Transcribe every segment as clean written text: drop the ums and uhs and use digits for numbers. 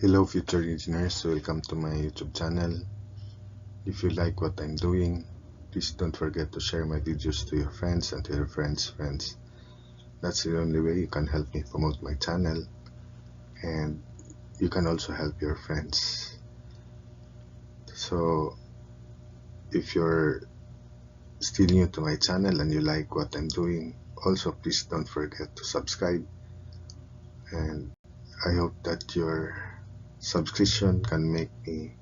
Hello future engineers, welcome to my YouTube channel. If you like what I'm doing, please don't forget to share my videos to your friends and to your friends' friends. That's the only way you can help me promote my channel, and you can also help your friends. So if you're still new to my channel and you like what I'm doing, also please don't forget to subscribe, and I hope that your subscription can make me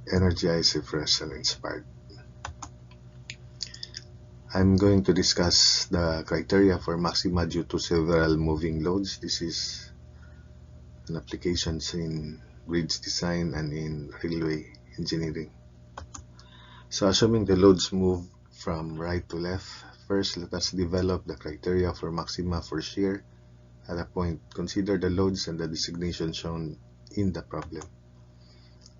energized, refreshed, and inspired. I'm going to discuss the criteria for MAXIMA due to several moving loads. This is an applications in bridge design and in railway engineering. So assuming the loads move from right to left, first let us develop the criteria for MAXIMA for shear at a point. Consider the loads and the designation shown in the problem.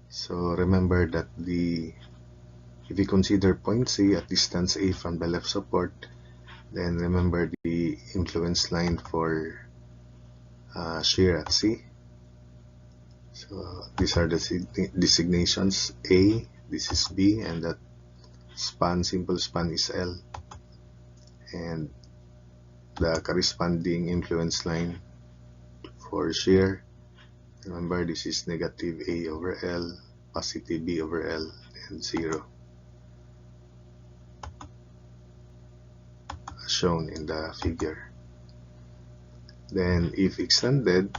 So remember that if you consider point C at distance A from the left support, then remember the influence line for shear at C. So these are the designations. A, this is B, and that span, simple span, is L. And the corresponding influence line for shear, remember this is negative A over L, positive B over L, and 0, as shown in the figure. Then if extended,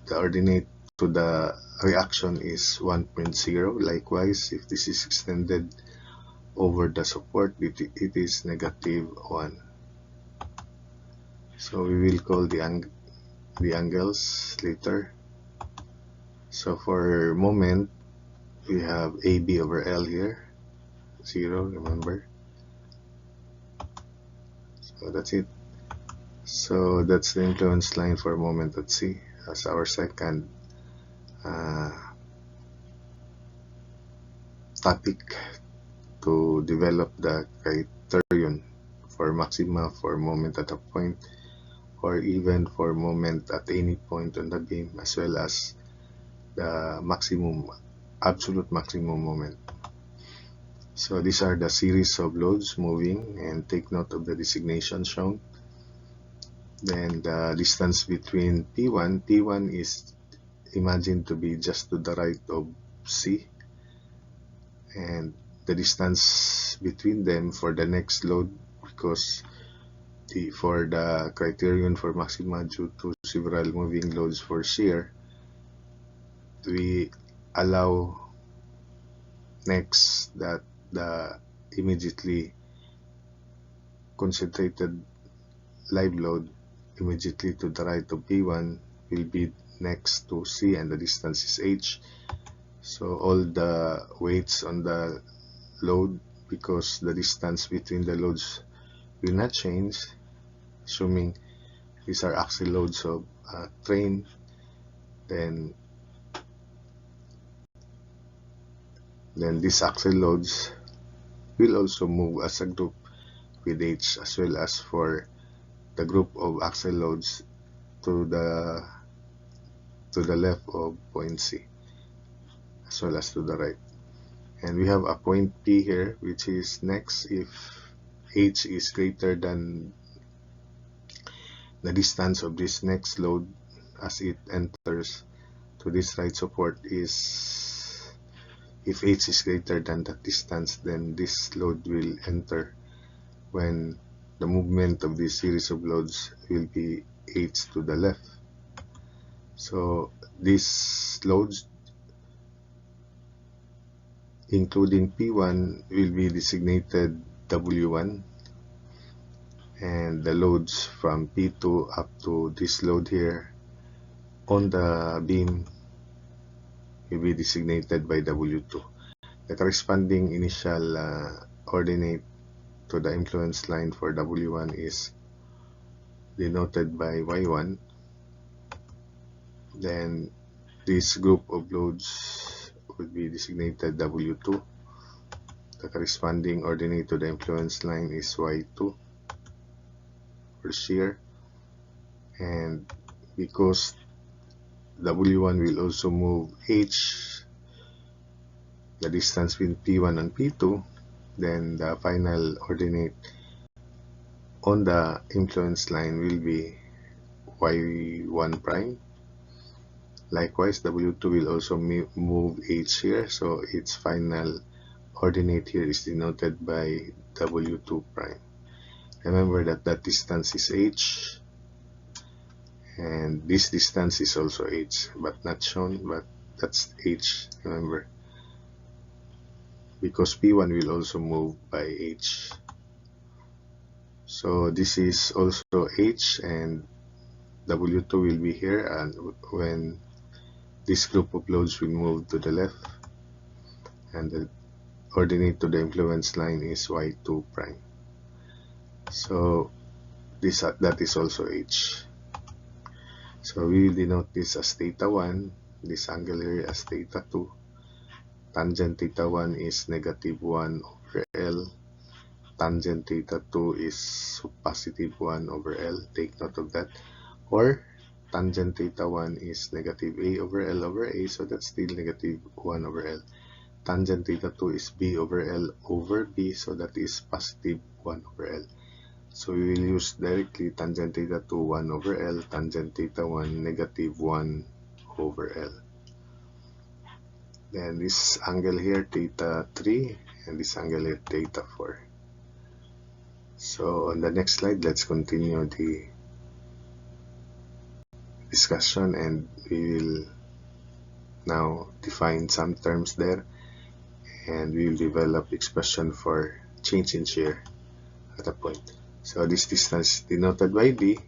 the ordinate to the reaction is 1.0. Likewise, if this is extended over the support, it is negative 1. So we will call the angles later. So for moment, we have AB over L here, 0, remember. So that's it. So that's the influence line for moment at C as our second topic to develop the criterion for maxima for moment at a point, or even for moment at any point on the beam, as well as the maximum, absolute maximum moment. So these are the series of loads moving, and take note of the designation shown. Then the distance between P1 is imagined to be just to the right of C, and the distance between them for the next load, because for the criterion for maxima due to several moving loads for shear, we allow next that the immediately concentrated live load immediately to the right of P1 will be next to C, and the distance is H. So all the weights on the load, because the distance between the loads will not change, assuming these are axle loads of a train, then these axle loads will also move as a group with H, as well as for the group of axle loads to the left of point C, as well as to the right. And we have a point P here, which is next if H is greater than the distance of this next load as it enters to this right support. Is if H is greater than that distance, then this load will enter when the movement of this series of loads will be H to the left. So these loads, including P1, will be designated W1, and the loads from P2 up to this load here on the beam will be designated by W2. The corresponding initial ordinate to the influence line for W1 is denoted by Y1. Then this group of loads will be designated W2. The corresponding ordinate to the influence line is Y2 for shear, and because W1 will also move H, the distance between P1 and P2. Then the final ordinate on the influence line will be Y1 prime. Likewise, W2 will also move H here, so its final ordinate here is denoted by W2 prime. Remember that that distance is H, and this distance is also H, but not shown, but that's H, remember, because P1 will also move by H. So this is also H, and W2 will be here, and when this group of loads will move to the left, and the ordinate to the influence line is Y2 prime. So that is also H. So we will denote this as theta 1, this angle here as theta 2. Tangent theta 1 is negative 1 over L. Tangent theta 2 is positive 1 over L. Take note of that. Or tangent theta 1 is negative A over L over A, so that's still negative 1 over L. Tangent theta 2 is B over L over B, so that is positive 1 over L. So we will use directly tangent theta 2 1 over L, tangent theta 1 negative 1 over L. Then this angle here theta 3, and this angle here theta 4. So on the next slide, let's continue the discussion, and we will now define some terms there, and we will develop expression for change in shear at a point. So this distance is denoted by D,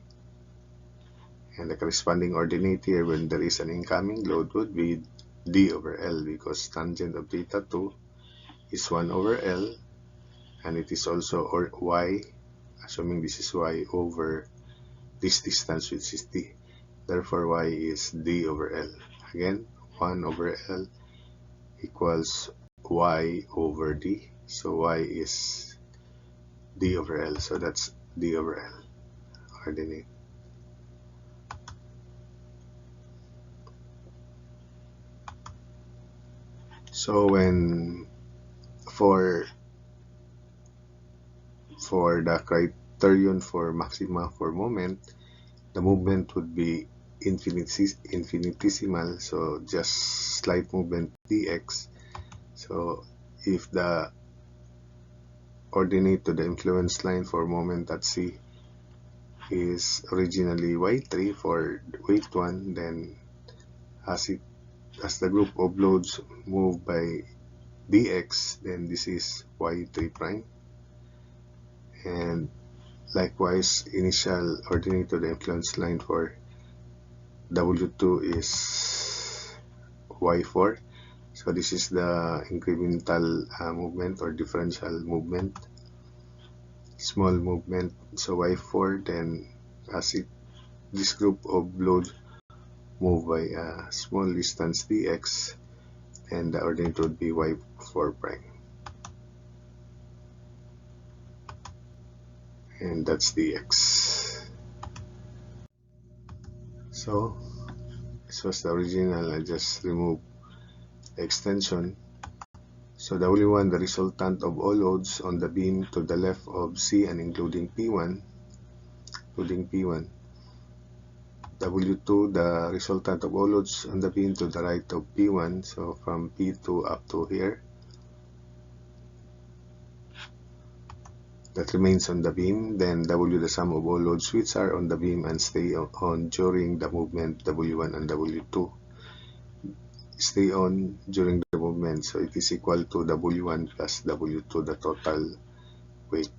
and the corresponding ordinate here when there is an incoming load would be D over L, because tangent of theta 2 is 1 over L, and it is also Y, assuming this is Y, over this distance, which is D. Therefore Y is D over L. Again, 1 over L equals Y over D, so Y is D over L, so that's D over L ordinate. So when for the criterion for maxima for moment, the movement would be infinitesimal, so just slight movement dx. So if the ordinate to the influence line for moment at C is originally Y3 for weight 1, then as the group of loads move by dx, then this is Y3 prime. And likewise, initial ordinate to the influence line for W2 is Y4. So this is the incremental movement or differential movement, small movement. So Y4, then as this group of loads move by a small distance dx, and the ordinate would be Y4 prime. And that's dx. So this was the original, I just removed the extension. So W1, the resultant of all loads on the beam to the left of C and including P1, W2, the resultant of all loads on the beam to the right of P1, so from P2 up to here, that remains on the beam. Then W, the sum of all loads which are on the beam and stay on during the movement, W1 and W2 stay on during the movement, so it is equal to W1 plus W2, the total weight.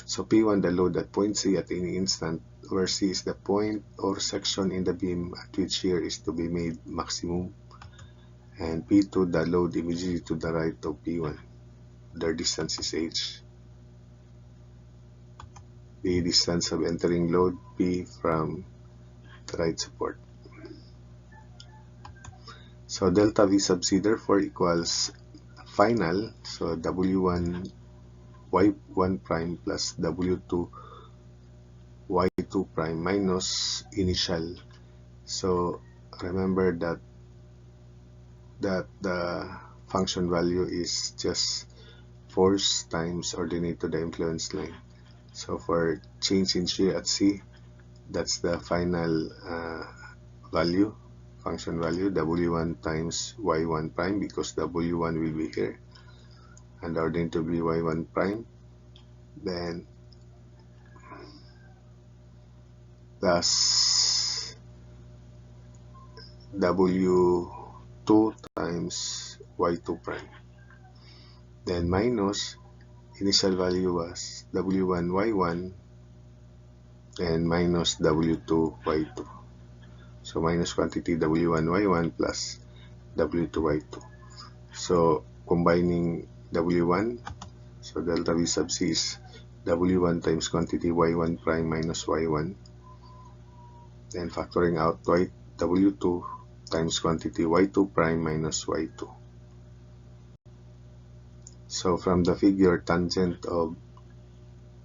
So P1, the load at point C at any instant, where C is the point or section in the beam at which shear is to be made maximum, and P2, the load immediately to the right of P1, their distance is H. The distance of entering load P from the right support. So delta V sub C therefore equals final, so W1 Y1 prime plus W2 Y2 prime minus initial. So remember that the function value is just force times ordinate to the influence line. So for change in shear at C, that's the final value, function value, W1 times Y1 prime, because W1 will be here and ordinate to be Y1 prime. Then plus W2 times Y2 prime. Then minus initial value was W1 Y1 and minus W2 Y2. So minus quantity W1 Y1 plus W2 Y2. So combining W1, so delta V sub C is W1 times quantity Y1 prime minus Y1. Then factoring out W2 times quantity Y2 prime minus Y2. So from the figure, tangent of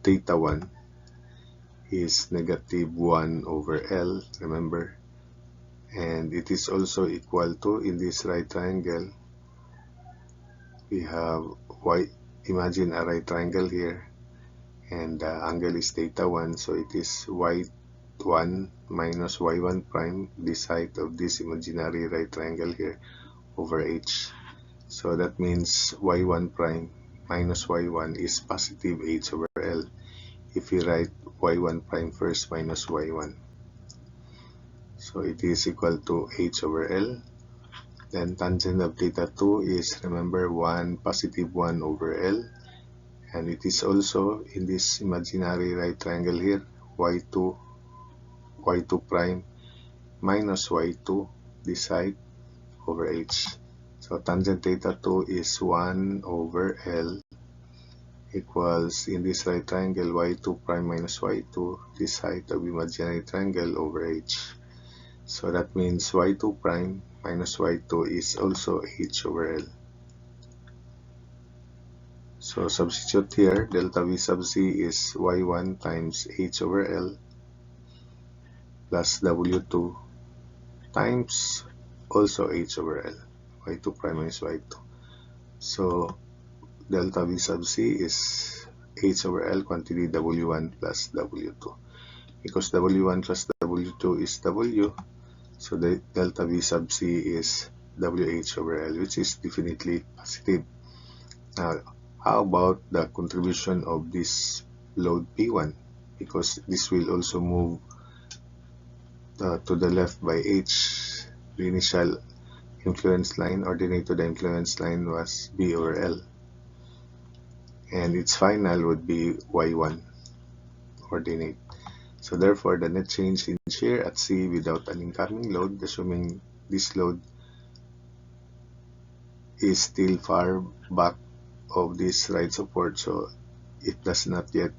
theta 1 is negative 1 over L, remember? And it is also equal to, in this right triangle, we have imagine a right triangle here, and the angle is theta 1, so it is Y1 minus Y1 prime, this height of this imaginary right triangle here, over H. So that means Y1 prime minus Y1 is positive H over L if we write Y1 prime first minus Y1. So it is equal to H over L. Then tangent of theta 2 is, remember, 1 positive 1 over L. And it is also in this imaginary right triangle here, Y2 prime minus Y2, this height, over H. So tangent theta 2 is 1 over L equals, in this right triangle, Y2 prime minus Y2, this height of imaginary triangle, over H. So that means Y2 prime minus Y2 is also H over L. So substitute here, delta V sub C is Y1 times H over L plus W2 times also H over L, Y2 prime minus Y2. So delta V sub C is H over L quantity W1 plus W2. Because W1 plus W2 is W, so the delta V sub C is WH over L, which is definitely positive. Now, how about the contribution of this load P1? Because this will also move to the left by H. The initial influence line, ordinate to the influence line, was B over L. And its final would be Y1 ordinate. So therefore, the net change in shear at C without an incoming load, assuming this load is still far back of this right support, so it does not yet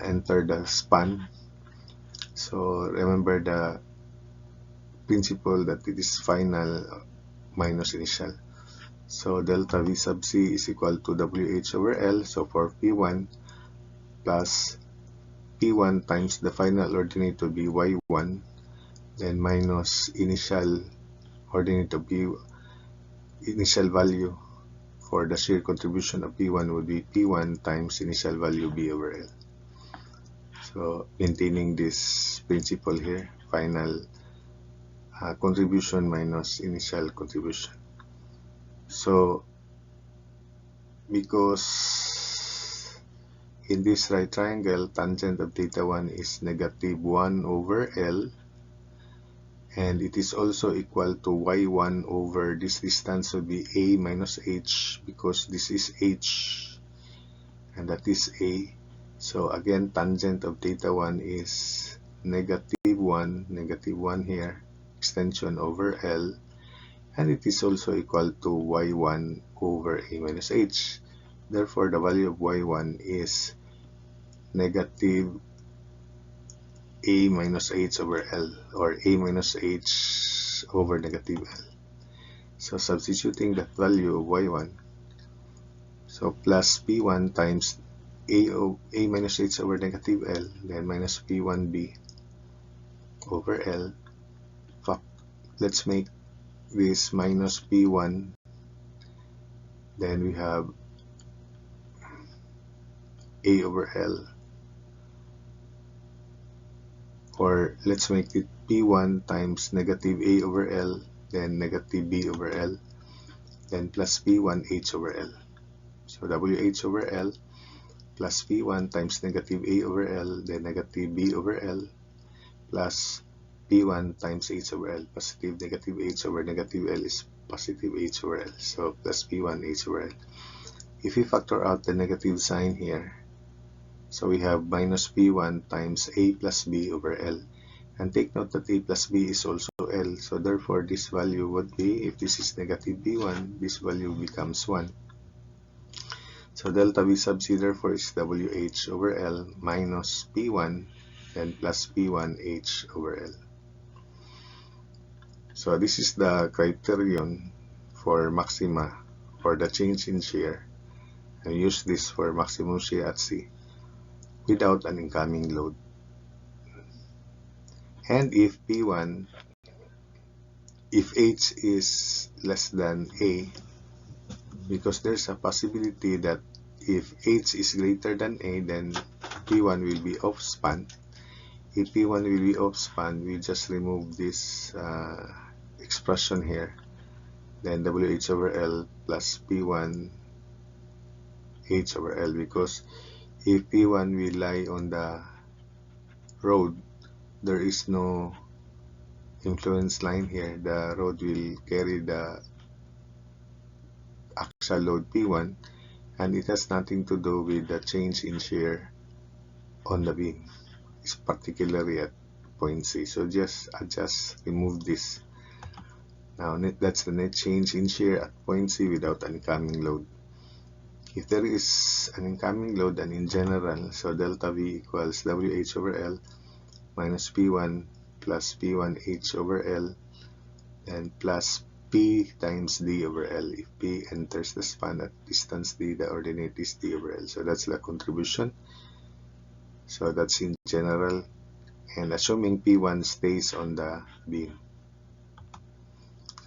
enter the span. So remember the principle that it is final minus initial. So delta V sub C is equal to WH over L. So for P1 plus P1 times the final ordinate to be Y1, then minus initial ordinate to be initial value for the shear contribution of P1 would be P1 times initial value B over L. So maintaining this principle here, final contribution minus initial contribution. So because in this right triangle, tangent of theta 1 is negative 1 over L, and it is also equal to Y1 over this distance would be A minus H, because this is H and that is A. So again, tangent of theta 1 is negative 1 here, extension over L, and it is also equal to Y1 over A minus H. Therefore, the value of Y1 is negative A minus H over L, or A minus H over negative L. So substituting that value of Y1, so plus P1 times A minus H over negative L, then minus P1B over L, let's make this minus P1, then we have A over L, or let's make it P1 times negative A over L, then negative B over L, then plus P1 H over L. So WH over L plus P1 times negative A over L, then negative B over L, plus P1 times H over L. Positive negative H over negative L is positive H over L. So plus P1 H over L. If we factor out the negative sign here, so we have minus P1 times A plus B over L. And take note that A plus B is also L. So therefore, this value would be, if this is negative P1, this value becomes 1. So delta V sub C therefore is WH over L minus P1 and plus P1H over L. So this is the criterion for maxima, for the change in shear. And use this for maximum shear at C without an incoming load. And if P1, if H is less than A, because there's a possibility that if H is greater than A, then P1 will be off span. If P1 will be off span, we just remove this expression here. Then WH over L plus P1 H over L, because if P1 will lie on the road, there is no influence line here. The road will carry the axial load P1, and it has nothing to do with the change in shear on the beam, it's particularly at point C. So just remove this. Now that's the net change in shear at point C without an incoming load. If there is an incoming load, then in general, so delta V equals WH over L minus P1 plus P1H over L, and plus P times D over L. If P enters the span at distance D, the ordinate is D over L. So that's the contribution. So that's in general, and assuming P1 stays on the beam.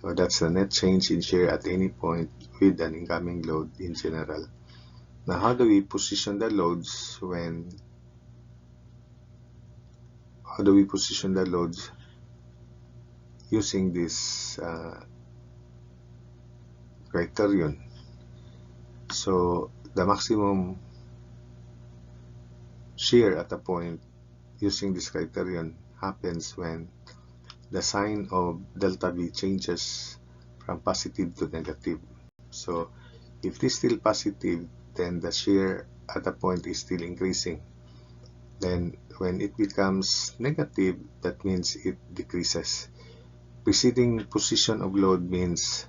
So that's the net change in shear at any point with an incoming load in general. Now, how do we position the loads using this criterion? So the maximum shear at a point using this criterion happens when the sign of delta V changes from positive to negative. So if this is still positive, then the shear at a point is still increasing. Then when it becomes negative, that means it decreases. Preceding position of load means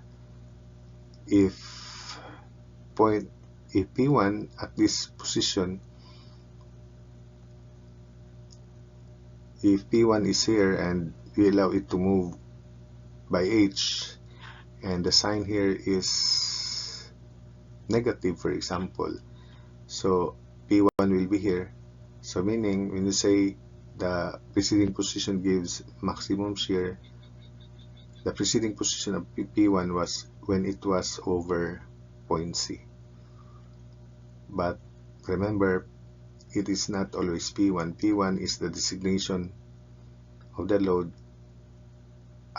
if P1 at this position, if P1 is here and we allow it to move by H, and the sign here is negative, for example, so P1 will be here. So meaning, when you say the preceding position gives maximum shear, the preceding position of P1 was when it was over point C. But remember, it is not always P1. P1 is the designation of the load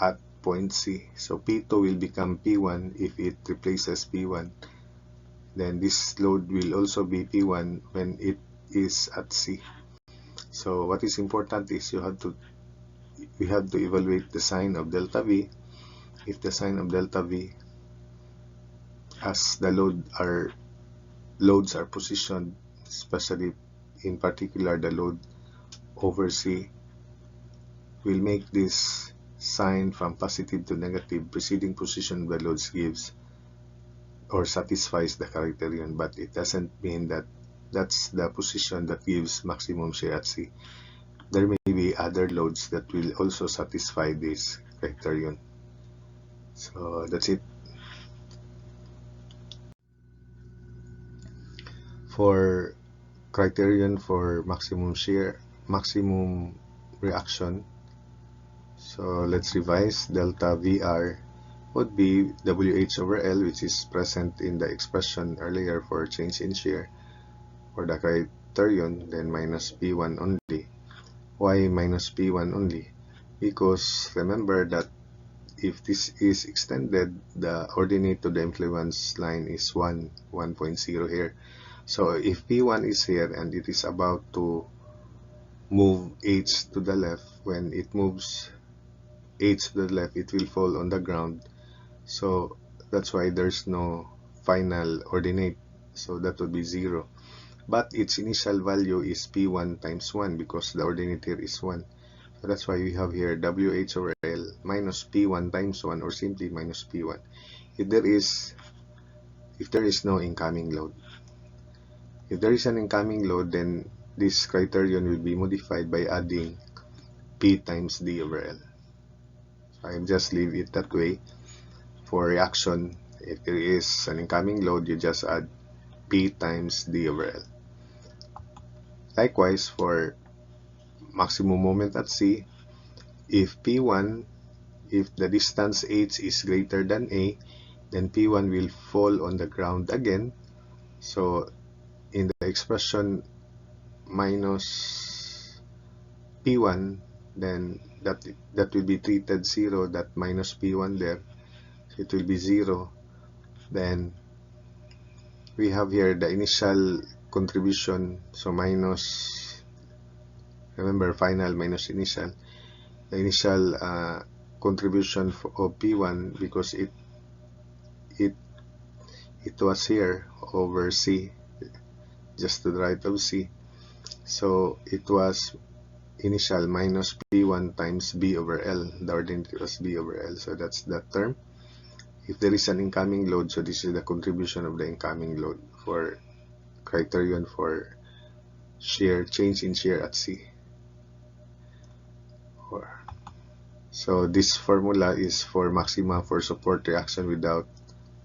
at point C. So P2 will become P1 if it replaces P1. Then this load will also be P1 when it is at C. So what is important is we have to evaluate the sign of delta V. If the sign of delta V, as the loads are positioned, especially in particular the load over C, will make this sign from positive to negative. Preceding position of the loads gives or satisfies the criterion, but it doesn't mean that that's the position that gives maximum shear at C. There may be other loads that will also satisfy this criterion. So that's it. For criterion for maximum shear, maximum reaction, So let's revise. Delta VR would be WH over L, which is present in the expression earlier for change in shear for the criterion, then minus P1 only. Why minus P1 only? Because remember that if this is extended, the ordinate to the influence line is 1.0 here. So if P1 is here and it is about to move H to the left, when it moves H to the left, it will fall on the ground. So that's why there's no final ordinate. So that would be 0. But its initial value is P1 times 1 because the ordinate here is 1. So that's why we have here WH over L minus P1 times 1, or simply minus P1. If there is no incoming load. If there is an incoming load, then this criterion will be modified by adding P times D over L. So I'll just leave it that way. For reaction, if there is an incoming load, you just add P times D over L. Likewise, for maximum moment at C, if P1, if the distance h is greater than a, then P1 will fall on the ground again. So in the expression minus P1, then that will be treated 0, that minus P1 there, so it will be 0. Then we have here the initial contribution, so minus, remember final minus initial, the initial contribution of P1, because it was here over C, just to the right of C, so it was initial minus P1 times B over L, the ordinate was B over L, so that's that term. If there is an incoming load, so this is the contribution of the incoming load for criterion for shear, change in shear at C. So this formula is for maxima for support reaction without,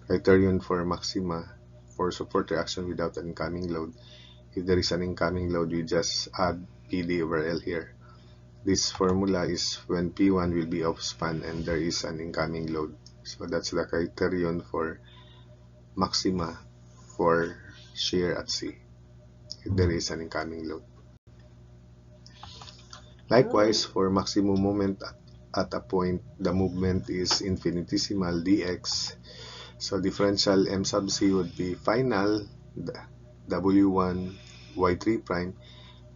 criterion for maxima for support reaction without an incoming load. If there is an incoming load, we just add PD over L here. This formula is when P1 will be off span and there is an incoming load. So that's the criterion for maxima for shear at C, if there is an incoming load. Likewise, for maximum moment at a point, the movement is infinitesimal dx. So differential m sub c would be final w1 y3 prime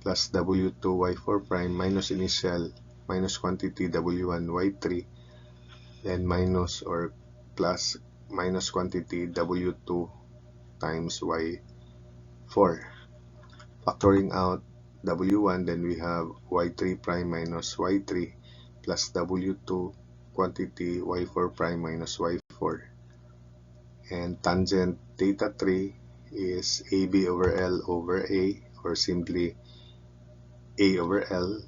plus w2 y4 prime minus initial minus quantity w1 y3, then minus or plus minus quantity w2 times y4. Factoring out w1, then we have y3 prime minus y3 plus w2 quantity y4 prime minus y4. And tangent theta 3 is ab over L over A, or simply A over L,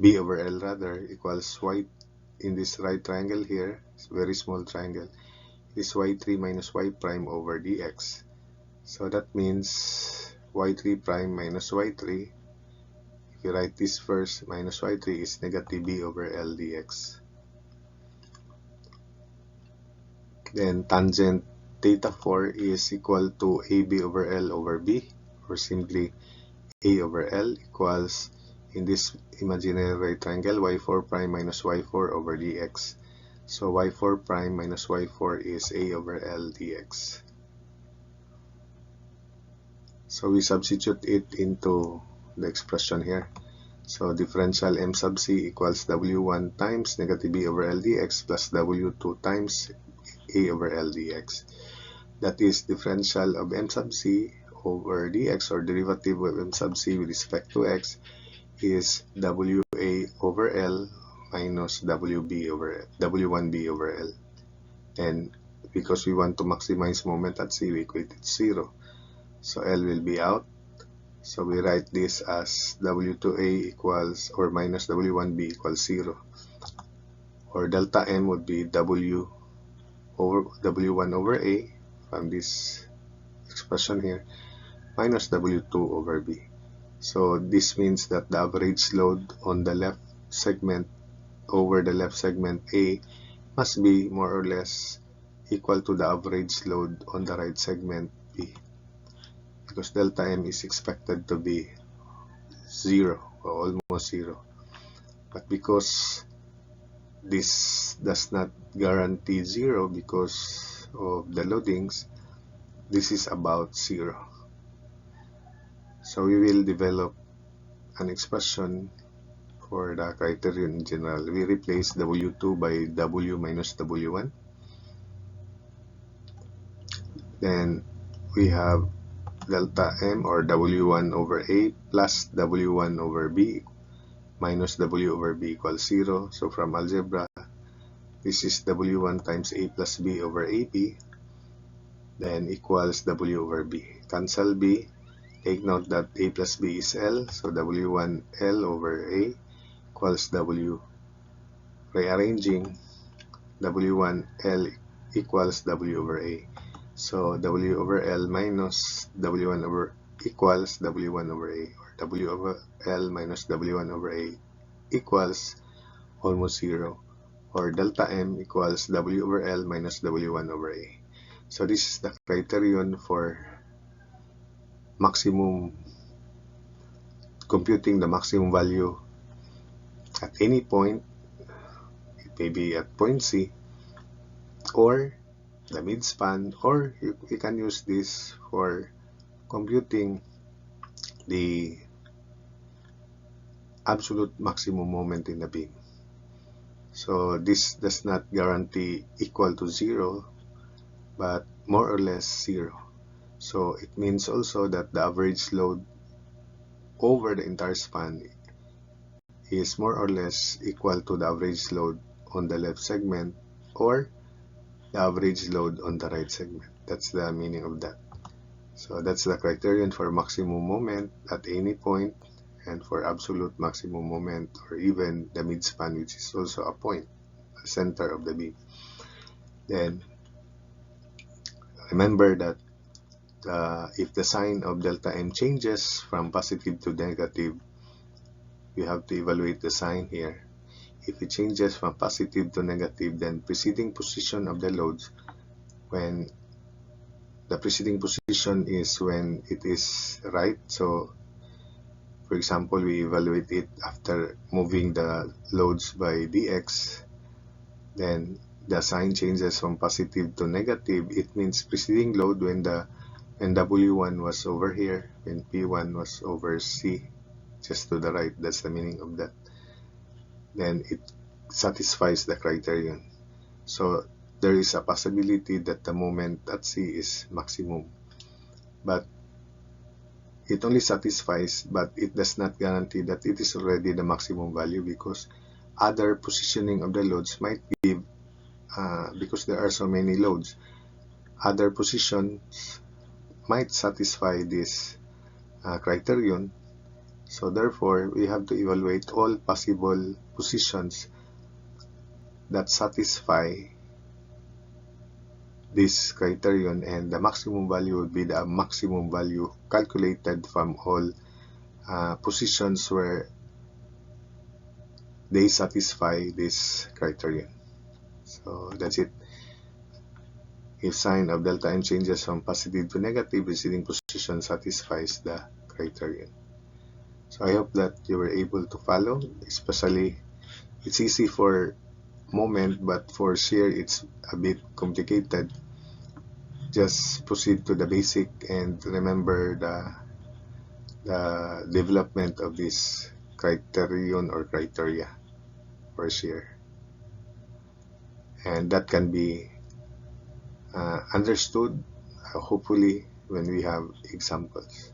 B over L rather, equals y in this right triangle here, it's a very small triangle, is y3 minus y prime over dx. So that means y3 prime minus y3, if you write this first, minus y3 is negative b over L dx. Then tangent theta 4 is equal to AB over L over B, or simply A over L equals, in this imaginary right triangle, y4 prime minus y4 over dx. So y4 prime minus y4 is A over L dx. So we substitute it into the expression here. So differential m sub c equals w1 times negative b over L dx plus w2 times A over L dx. That is differential of m sub c over dx, or derivative of m sub c with respect to x, is wa over L minus w1b over L. And because we want to maximize moment at c, we equate it 0. So L will be out. So we write this as w2a equals, or minus w1b equals 0. Or delta m would be w1 over a from this expression here minus w2 over b. So this means that the average load on the left segment over the left segment A must be more or less equal to the average load on the right segment B, because delta M is expected to be 0 or almost 0. But because this does not guarantee 0 because of the loadings, this is about 0. So we will develop an expression for the criterion in general. We replace W2 by W minus W1. Then we have delta M or W1 over A plus W1 over B minus W over B equals 0. So from algebra, this is W1 times A plus B over AB, then equals W over B. Cancel B. Take note that A plus B is L, so W1 L over A equals W. Rearranging, W1 L equals W over A. So W over L minus W1 over equals W1 over A, or W over L minus W1 over A equals almost 0, or delta M equals W over L minus W1 over A. So this is the criterion for maximum, computing the maximum value at any point. It may be at point C or the midspan, or you can use this for computing the absolute maximum moment in the beam. So this does not guarantee equal to 0, but more or less 0. So it means also that the average load over the entire span is more or less equal to the average load on the left segment or the average load on the right segment. That's the meaning of that. So that's the criterion for maximum moment at any point, and for absolute maximum moment, or even the midspan, which is also a point, a center of the beam. Then remember that if the sign of delta M changes from positive to negative, you have to evaluate the sign here. If it changes from positive to negative, then preceding position of the loads, when the preceding position is when it is right. So for example, we evaluate it after moving the loads by dx, then the sign changes from positive to negative. It means preceding load when W1 was over here, when P1 was over C, just to the right. That's the meaning of that. Then it satisfies the criterion. So there is a possibility that the moment at C is maximum, but it only satisfies, but it does not guarantee that it is already the maximum value, because other positioning of the loads might give, because there are so many loads, other positions might satisfy this criterion. So therefore, we have to evaluate all possible positions that satisfy this criterion, and the maximum value would be the maximum value calculated from all positions where they satisfy this criterion. So that's it. If sign of delta M changes from positive to negative, preceding position satisfies the criterion. So I hope that you were able to follow. Especially, it's easy for moment, but for shear it's a bit complicated. Just proceed to the basic and remember the development of this criterion or criteria for shear, and that can be understood hopefully when we have examples.